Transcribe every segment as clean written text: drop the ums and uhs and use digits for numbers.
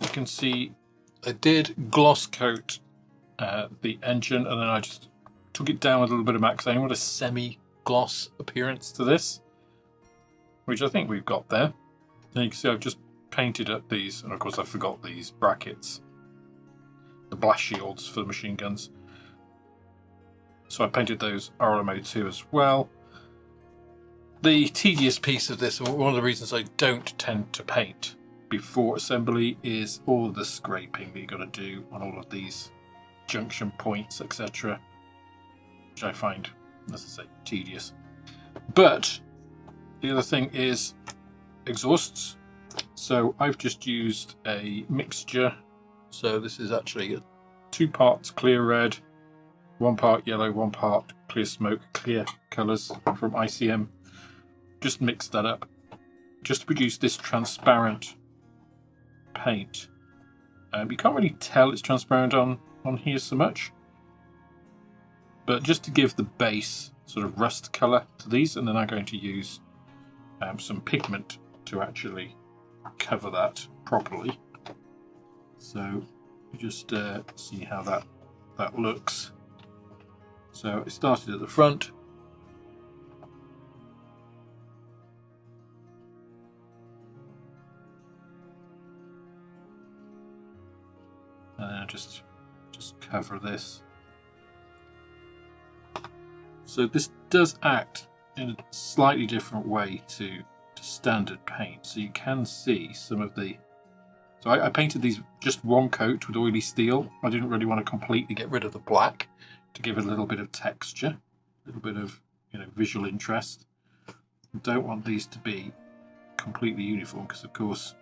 you can see I did gloss coat the engine, and then I just took it down with a little bit of matte because I want a semi-gloss appearance to this, which I think we've got there. And you can see I've just painted up these, and of course I forgot these brackets, the blast shields for the machine guns. So I painted those RLMO2 as well. The tedious piece of this, one of the reasons I don't tend to paint before assembly, is all of the scraping that you've got to do on all of these junction points, etc., which I find, as I say, tedious. But the other thing is exhausts. So I've just used a mixture. So this is actually 2 parts clear red, 1 part yellow, 1 part clear smoke, clear colours from ICM. Just mix that up just to produce this transparent paint. You can't really tell it's transparent on here so much, but just to give the base sort of rust colour to these, and then I'm going to use some pigment to actually cover that properly. So you just see how that looks. So it started at the front. And then just cover this. So this does act in a slightly different way to standard paint. So you can see some of the... So I painted these just 1 coat with oily steel. I didn't really want to completely get rid of the black to give it a little bit of texture, a little bit of visual interest. I don't want these to be completely uniform because of course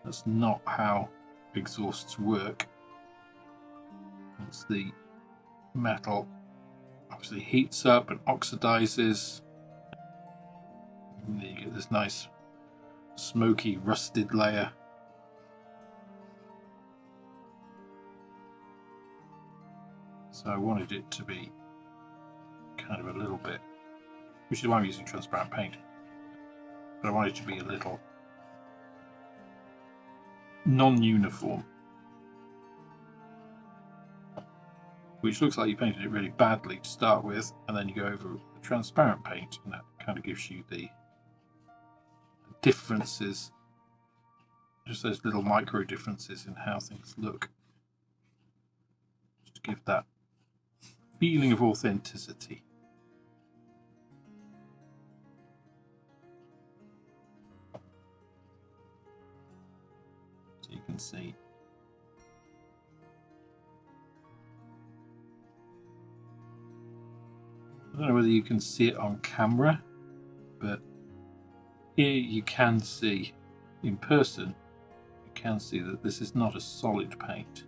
that's not how exhausts work. Once the metal obviously heats up and oxidizes, and then you get this nice smoky rusted layer. So I wanted it to be kind of a little bit, which is why I'm using transparent paint, but I wanted it to be a little non-uniform, which looks like you painted it really badly to start with, and then you go over the transparent paint, and that kind of gives you the differences, just those little micro differences in how things look, just to give that feeling of authenticity. So you can see I don't know whether you can see it on camera, but here you can see in person, you can see that this is not a solid paint.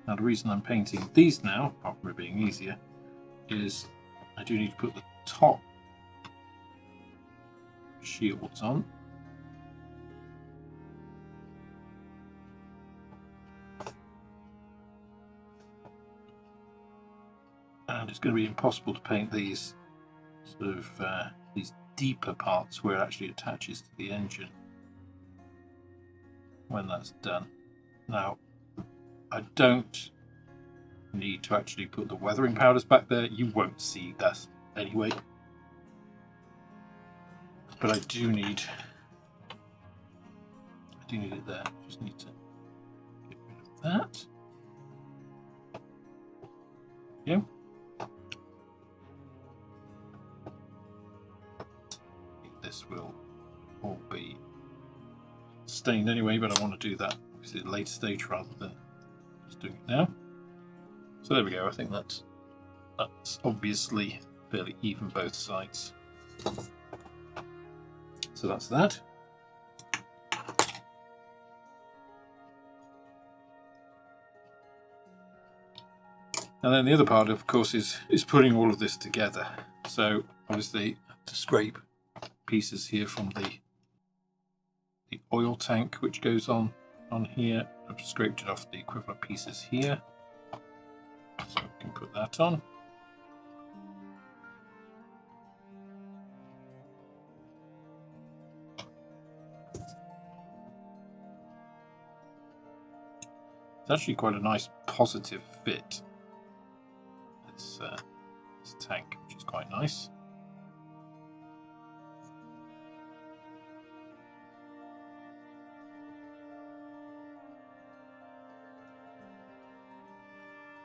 Now the reason I'm painting these now, apart from it being easier, is I do need to put the top shields on. And it's going to be impossible to paint these sort of these deeper parts where it actually attaches to the engine when that's done. Now I don't need to actually put the weathering powders back there. You won't see that anyway, but I do need it there. Just need to get rid of that. Yeah. This will all be stained anyway, but I want to do that obviously at a later stage rather than just doing it now. So there we go. I think that's obviously fairly even both sides. So that's that. And then the other part, of course, is putting all of this together. So obviously to scrape pieces here from the oil tank which goes on here. I've scraped it off the equivalent pieces here, so we can put that on. It's actually quite a nice positive fit, this tank, which is quite nice.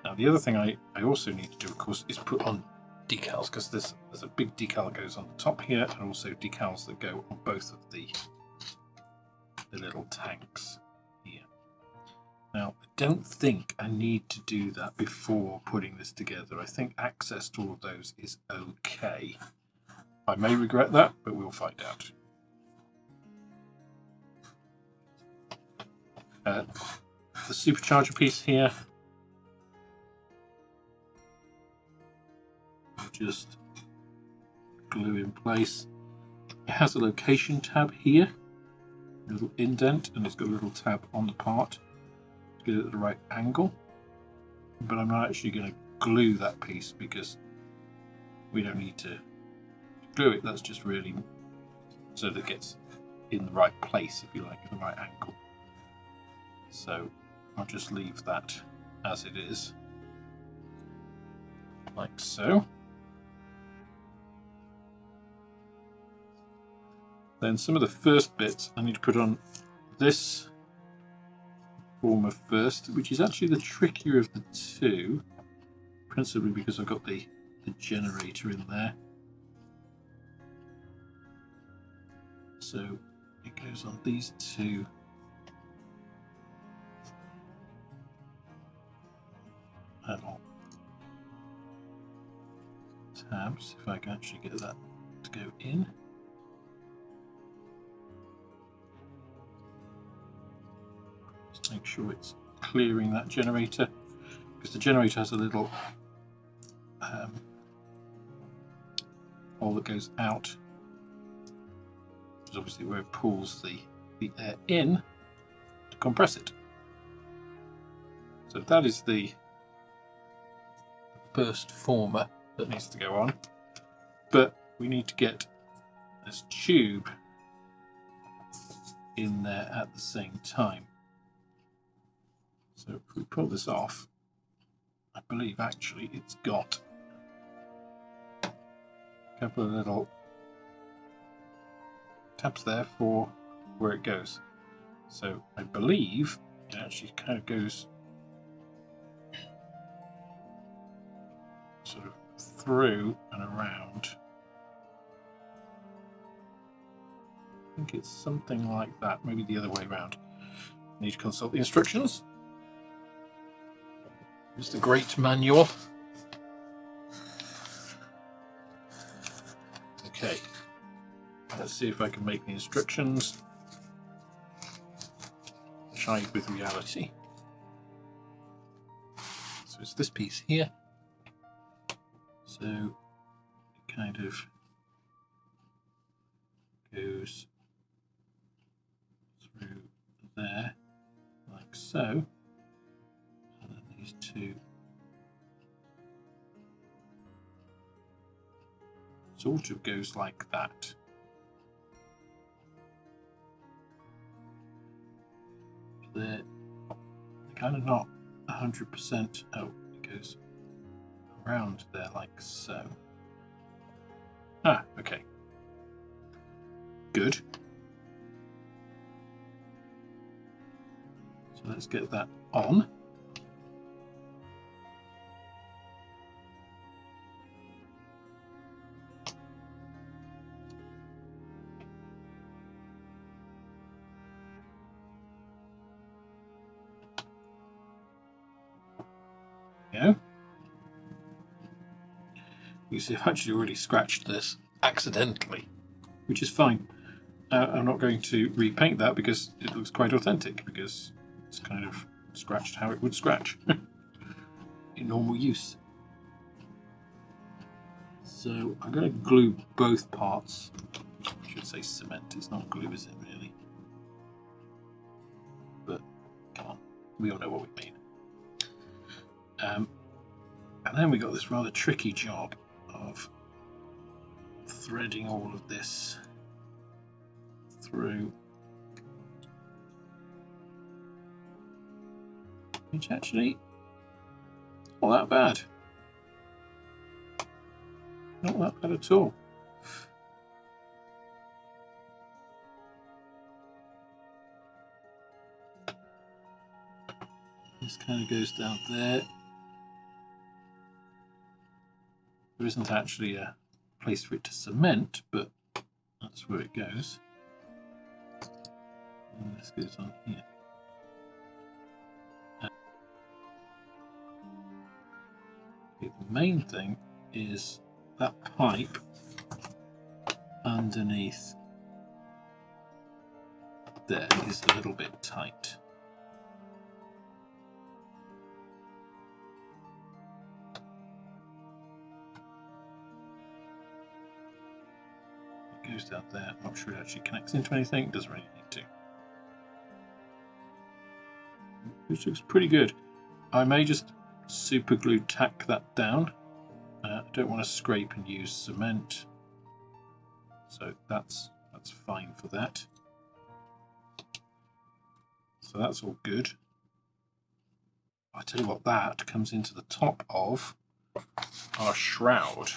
Now the other thing I also need to do, of course, is put on decals, because there's a big decal that goes on the top here, and also decals that go on both of the little tanks here. Now I don't think I need to do that before putting this together. I think access to all of those is okay. I may regret that, but we'll find out. The supercharger piece here, just glue in place. It has a location tab here, a little indent, and it's got a little tab on the part to get it at the right angle. But I'm not actually going to glue that piece because we don't need to glue it. That's just really so that it gets in the right place, if you like, at the right angle. So I'll just leave that as it is, like so. Then some of the first bits I need to put on this former first, which is actually the trickier of the two, principally because I've got the generator in there. So it goes on these two little tabs, if I can actually get that to go in. Make sure it's clearing that generator, because the generator has a little hole that goes out, which is obviously where it pulls the air in to compress it. So that is the first former that needs to go on, but we need to get this tube in there at the same time. So if we pull this off, I believe actually it's got a couple of little tabs there for where it goes. So I believe it actually kind of goes sort of through and around. I think it's something like that, maybe the other way around. I need to consult the instructions. Here's the great manual. Okay, let's see if I can make the instructions jive with reality. So it's this piece here. So it kind of goes through there, like so. These two sort of goes like that. They're kind of not 100%. Oh, it goes around there like so. Ah, okay. Good. So let's get that on. Go. You see, I've actually already scratched this accidentally, which is fine. I'm not going to repaint that because it looks quite authentic, because it's kind of scratched how it would scratch in normal use. So I'm going to glue both parts. I should say cement, it's not glue, is it really? But come on, we all know what we mean. And then we got this rather tricky job of threading all of this through which actually not that bad. Not that bad at all. This kind of goes down there. There isn't actually a place for it to cement, but that's where it goes. And this goes on here. Okay, the main thing is that pipe underneath there is a little bit tight. It goes down there. I'm not sure it actually connects into anything. It doesn't really need to. Which looks pretty good. I may just super glue tack that down. I don't want to scrape and use cement, so that's fine for that. So that's all good. I tell you what, that comes into the top of our shroud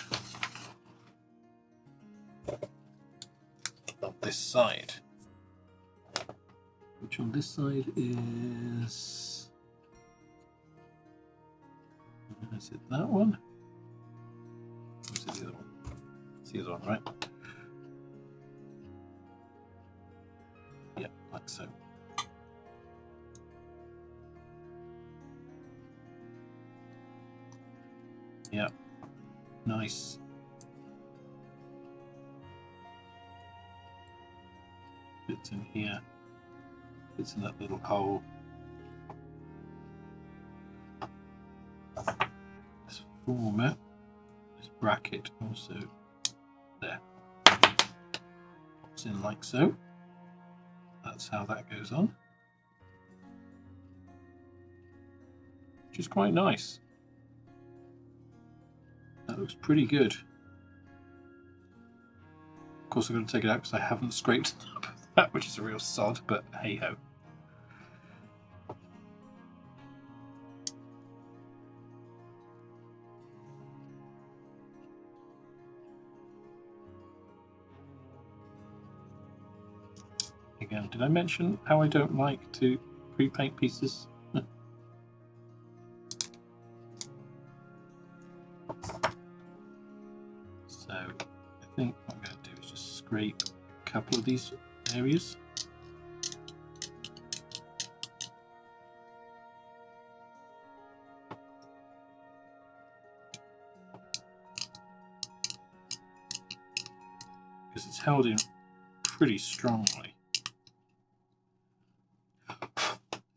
on this side, which on this side is it that one? Or is it the other one? It's the other one, right? Yeah, like so. Yeah, nice. Fits in here, fits in that little hole. This former, this bracket also there. It's in like so. That's how that goes on. Which is quite nice. That looks pretty good. Of course, I'm going to take it out because I haven't scraped up that, which is a real sod, but hey ho. Again, did I mention how I don't like to pre-paint pieces? So I think what I'm going to do is just scrape a couple of these areas. Because it's held in pretty strongly. I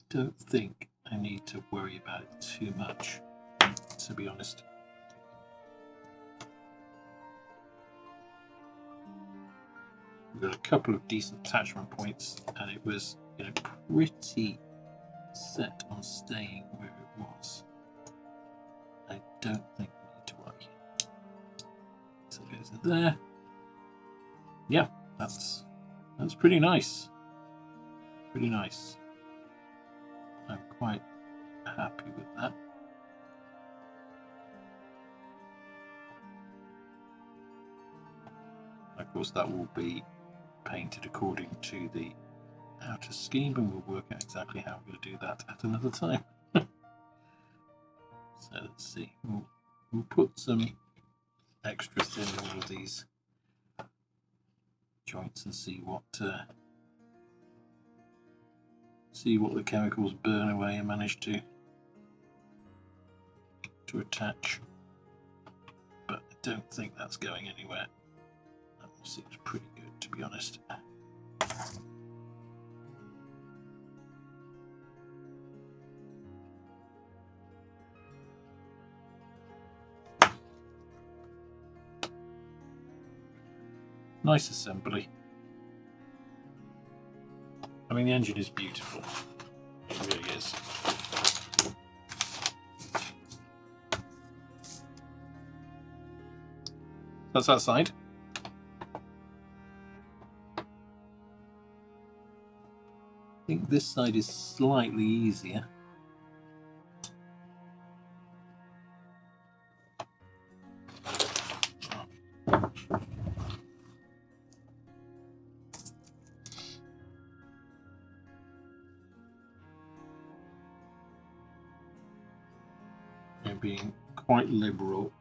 don't think I need to worry about it too much, to be honest. We've got a couple of decent attachment points, and it was, you know, pretty set on staying where it was. I don't think we need to worry. So it goes in there. Yeah, that's pretty nice. Pretty nice. I'm quite happy with that. Of course, that will be painted according to the outer scheme, and we'll work out exactly how we're going to do that at another time. So let's see. We'll put some extras in all of these joints and see what the chemicals burn away and manage to attach. But I don't think that's going anywhere. That seems pretty good, to be honest. Nice assembly. I mean, the engine is beautiful. It really is. That's that side. I think this side is slightly easier. I'm being quite liberal,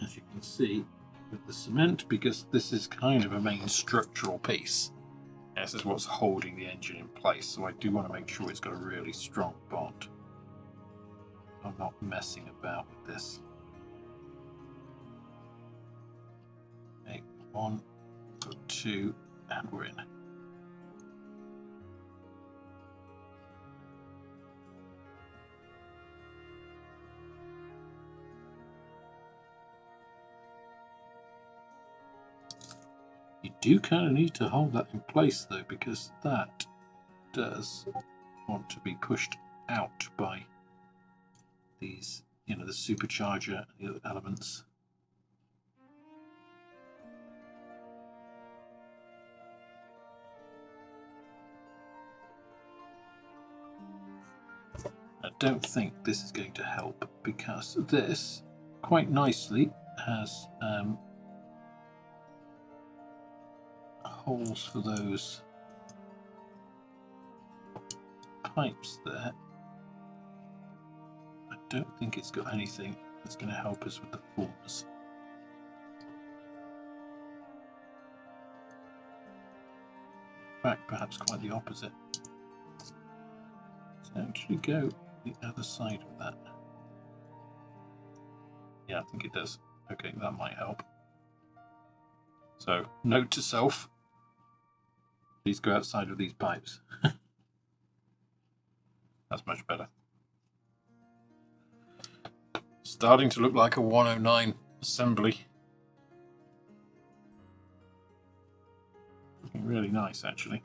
as you can see, with the cement, because this is kind of a main structural piece. This is what's holding the engine in place, so I do want to make sure it's got a really strong bond. I'm not messing about with this. Okay, 1, 2, and we're in. You do kind of need to hold that in place though, because that does want to be pushed out by these, you know, the supercharger and the other elements. I don't think this is going to help, because this quite nicely has holes for those pipes there. I don't think it's got anything that's going to help us with the forms. In fact, perhaps quite the opposite. So actually go the other side of that. Yeah, I think it does. Okay, that might help. So, note to self, please go outside of these pipes. That's much better. Starting to look like a 109 assembly. Looking really nice, actually.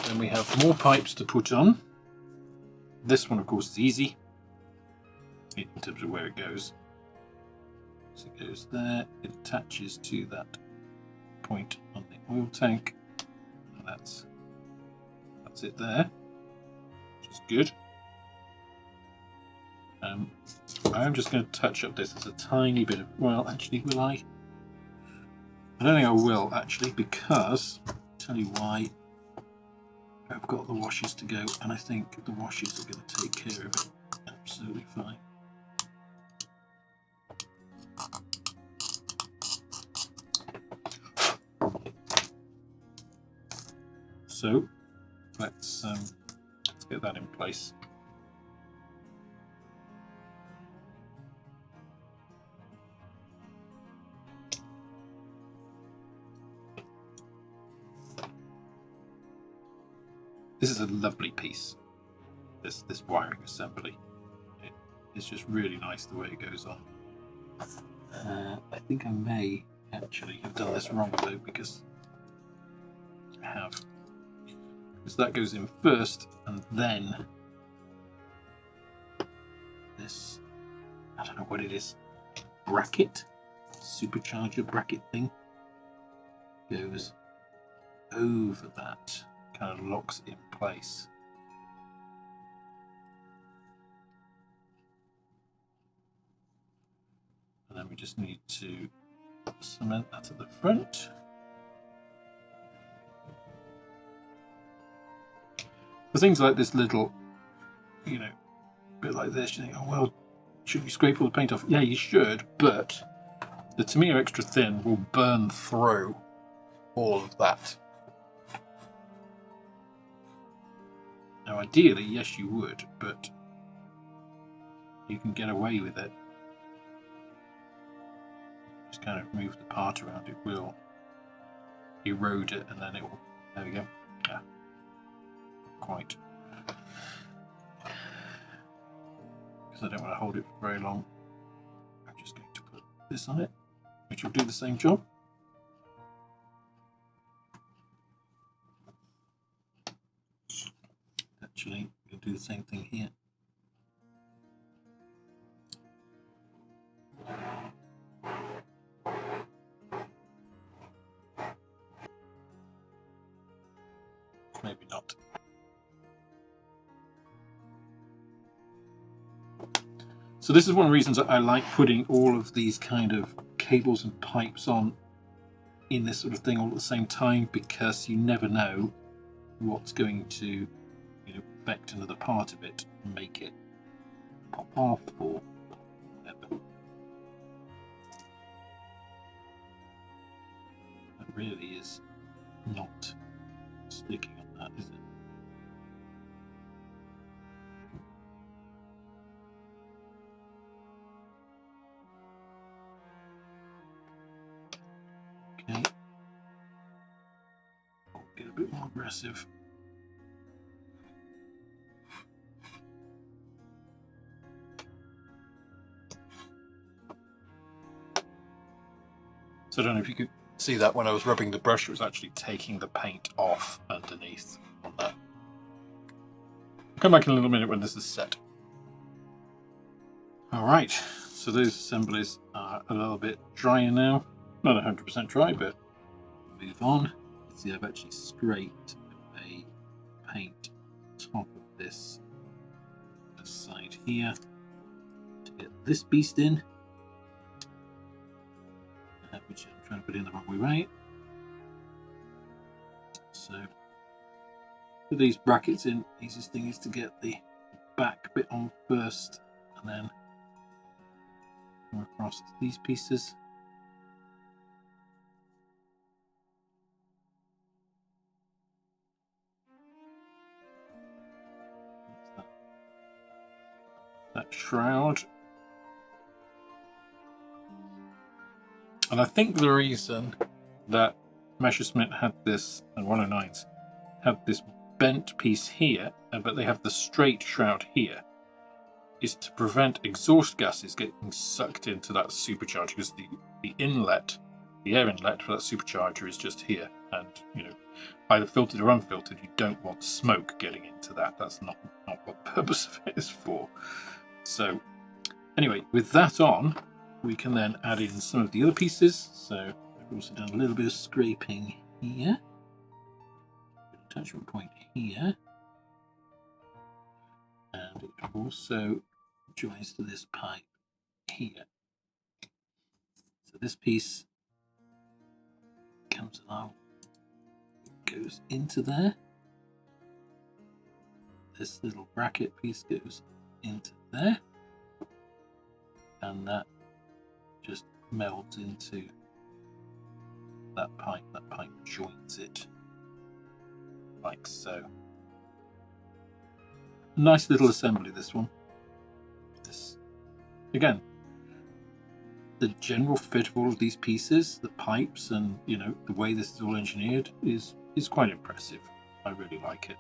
Then we have more pipes to put on. This one, of course, is easy in terms of where it goes. So it goes there, it attaches to that point on the oil tank, and that's it there, which is good. I'm just going to touch up this as a tiny bit of, well, actually, will I? I don't think I will, actually, because, I'll tell you why, I've got the washers to go, and I think the washers are going to take care of it absolutely fine. So let's get that in place. This is a lovely piece. This wiring assembly. It's just really nice the way it goes on. I think I may actually have done this wrong though, because I have. Because that goes in first, and then this, I don't know what it is, bracket, supercharger bracket thing, goes over that, kind of locks it in place. And then we just need to cement that at the front. For things like this little, you know, bit like this, you think, oh well, should we scrape all the paint off? Yeah, you should, but the Tamiya Extra Thin will burn through all of that. Now ideally, yes you would, but you can get away with it. Just kind of move the part around, it will erode it, and then it will, there we go. Yeah. Quite, because I don't want to hold it for very long. I'm just going to put this on it, which will do the same job. Actually, we'll do the same thing here. Maybe not. So this is one of the reasons that I like putting all of these kind of cables and pipes on in this sort of thing all at the same time, because you never know what's going to affect another part of it and make it pop off or whatever. That really is not sticking on that, is it? Okay. Get a bit more aggressive. So I don't know if you could see that when I was rubbing the brush, it was actually taking the paint off underneath on that. I'll come back in a little minute when this is set. Alright, so those assemblies are a little bit drier now. Not 100% dry, but move on. See, I've actually scraped away paint top of this side here to get this beast in, which I'm trying to put in the wrong way right. So with these brackets in, the easiest thing is to get the back bit on first and then come across these pieces. That shroud. And I think the reason that Messerschmitt had this, and 109s have this bent piece here, but they have the straight shroud here, is to prevent exhaust gases getting sucked into that supercharger, because the inlet, the air inlet for that supercharger is just here, and either filtered or unfiltered, you don't want smoke getting into that. That's not what the purpose of it is for. So anyway, with that on, we can then add in some of the other pieces. So I've also done a little bit of scraping here, attachment point here, and it also joins to this pipe here. So this piece comes along, goes into there. This little bracket piece goes into there, and that just melds into that pipe. That pipe joins it like so. Nice little assembly, this one. This, again, the general fit of all of these pieces, the pipes, and the way this is all engineered is quite impressive. I really like it.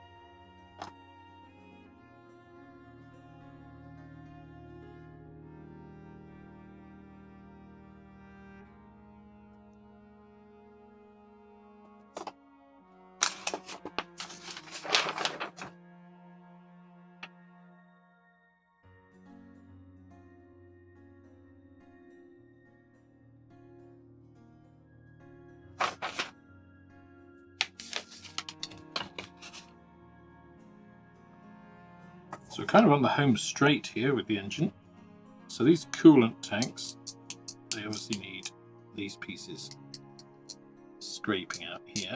So we're kind of on the home straight here with the engine. So these coolant tanks, they obviously need these pieces scraping out here.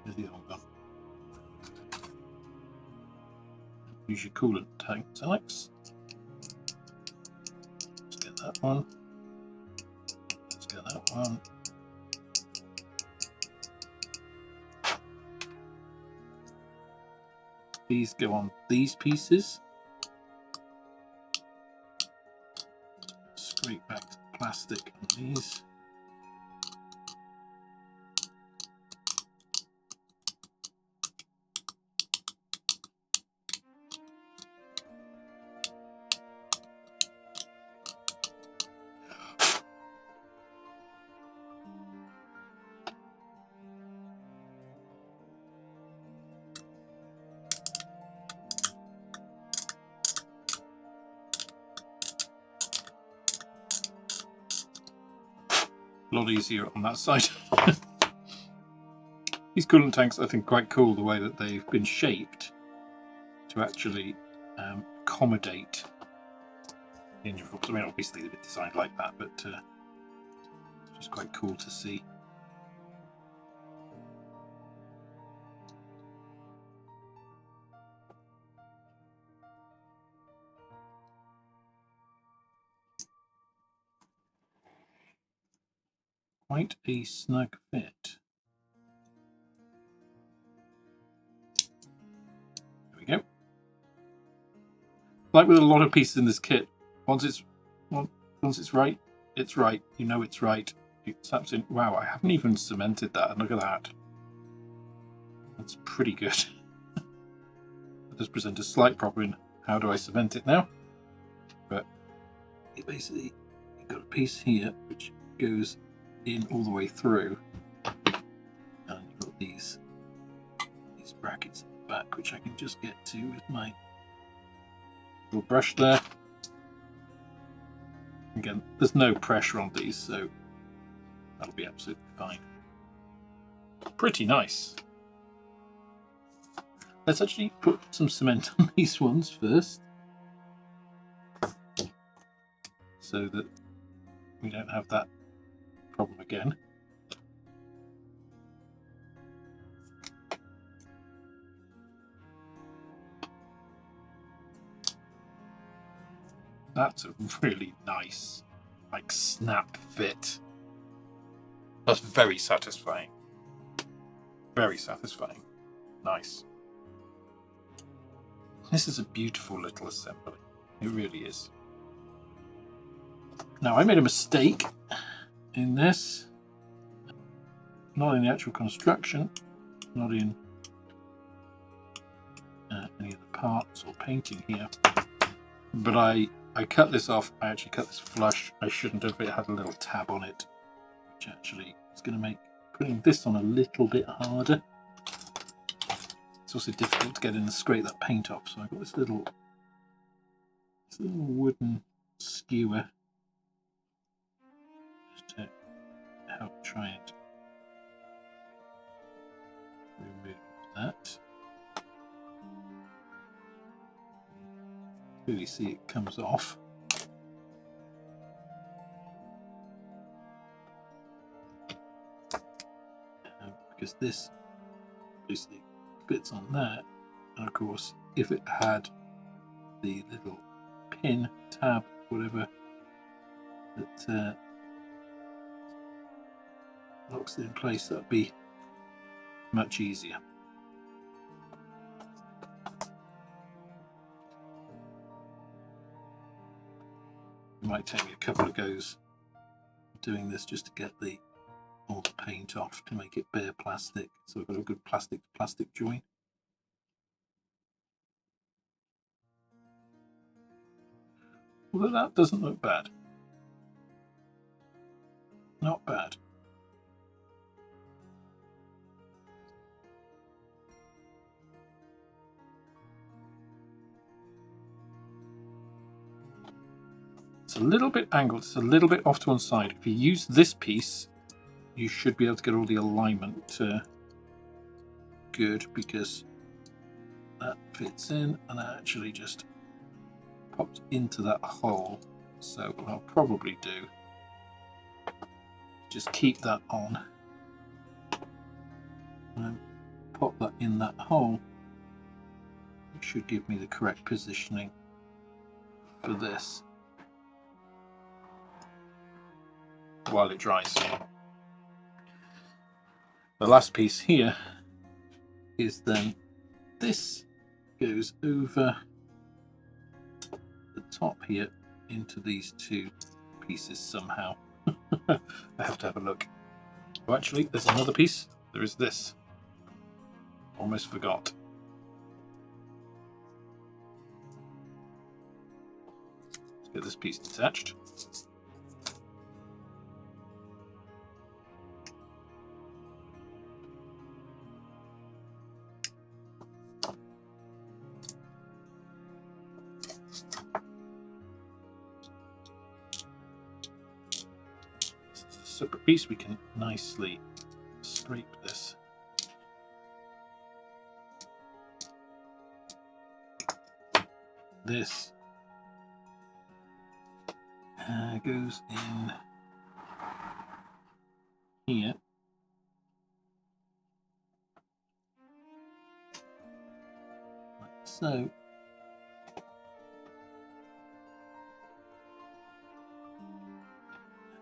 Where's the other one gone? Use your coolant tanks, Alex. Let's get that one. Let's get that one. These go on these pieces. Scrape back to the plastic on these. A lot easier on that side. These coolant tanks, I think, quite cool the way that they've been shaped to actually accommodate the engine faults. I mean, obviously they've been designed like that, but it's just quite cool to see. quite a snug fit. There we go. Like with a lot of pieces in this kit, once it's right, it's right. You know it's right. It snaps in. Wow, I haven't even cemented that, and look at that. That's pretty good. It does present a slight problem in how do I cement it now, but it basically, you've got a piece here which goes in all the way through, and you've got these brackets at the back which I can just get to with my little brush there. Again, there's no pressure on these, so that'll be absolutely fine. Pretty nice. Let's actually put some cement on these ones first, so that we don't have that problem again. That's a really nice, like, snap fit. That's very satisfying. Very satisfying. Nice. This is a beautiful little assembly. It really is. Now, I made a mistake in this. Not in the actual construction, not in any of the parts or painting here, but I cut this off. I actually cut this flush. I shouldn't have. It had a little tab on it, which actually is going to make putting this on a little bit harder. It's also difficult to get in and scrape that paint off, so I've got this little wooden skewer just to help try and remove that. Clearly see it comes off. Because this obviously fits on that, and of course if it had the little pin, tab, whatever that locks it in place, that'd be much easier. It might take me a couple of goes doing this just to get all the paint off to make it bare plastic, so I've got a good plastic to plastic join. Although that doesn't look bad. Not bad. It's a little bit angled, it's a little bit off to one side. If you use this piece, you should be able to get all the alignment good, because that fits in and that actually just pops into that hole. So what I'll probably do, just keep that on and pop that in that hole. It should give me the correct positioning for this while it dries. The last piece here is then this goes over the top here into these two pieces somehow. I have to have a look. Oh, actually, there's another piece. There is this. Almost forgot. Let's get this piece detached. Separate piece, we can nicely scrape this. This goes in here. Like so.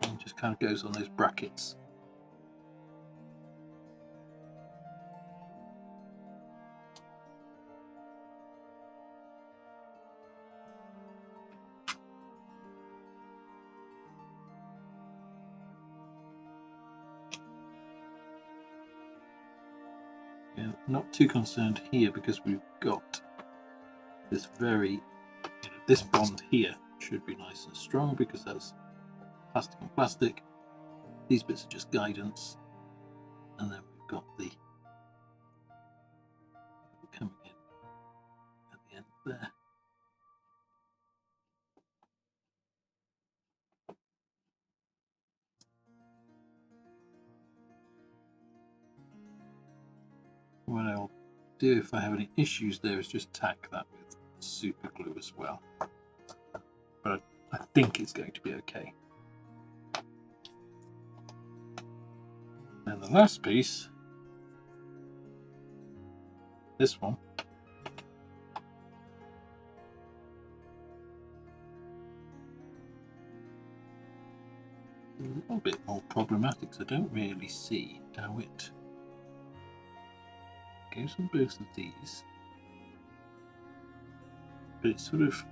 And just kind of goes on those brackets Again, not too concerned here because we've got this very, this bond here should be nice and strong because that's plastic on plastic. These bits are just guidance, and then we've got the coming in at the end there. What I'll do if I have any issues there is just tack that with super glue as well. But I think it's going to be okay. And the last piece, this one, a little bit more problematic, so I don't really see how it goes on both of these, but it's sort of,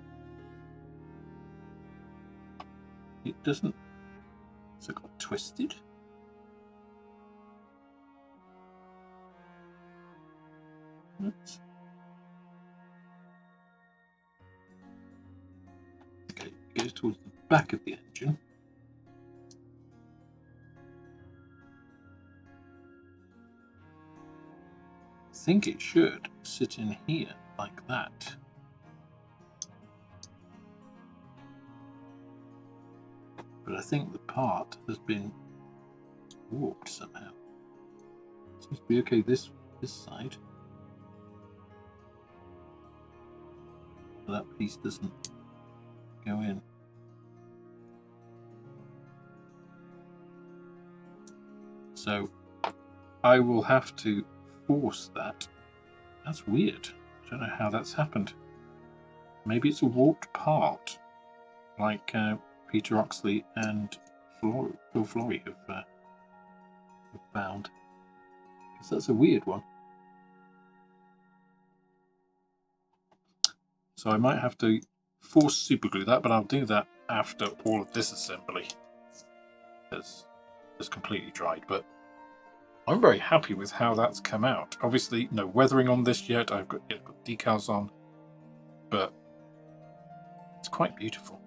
it doesn't, so it got twisted. Oops. Okay, it goes towards the back of the engine. I think it should sit in here like that. But I think the part has been warped somehow. Seems to be okay this side. But that piece doesn't go in. So I will have to force that. That's weird. I don't know how that's happened. Maybe it's a warped part, like Peter Oxley and Phil Flory have found. Because that's a weird one. So I might have to force super glue that, but I'll do that after all of this assembly has completely dried. But I'm very happy with how that's come out. Obviously, no weathering on this yet. I've got decals on, but it's quite beautiful.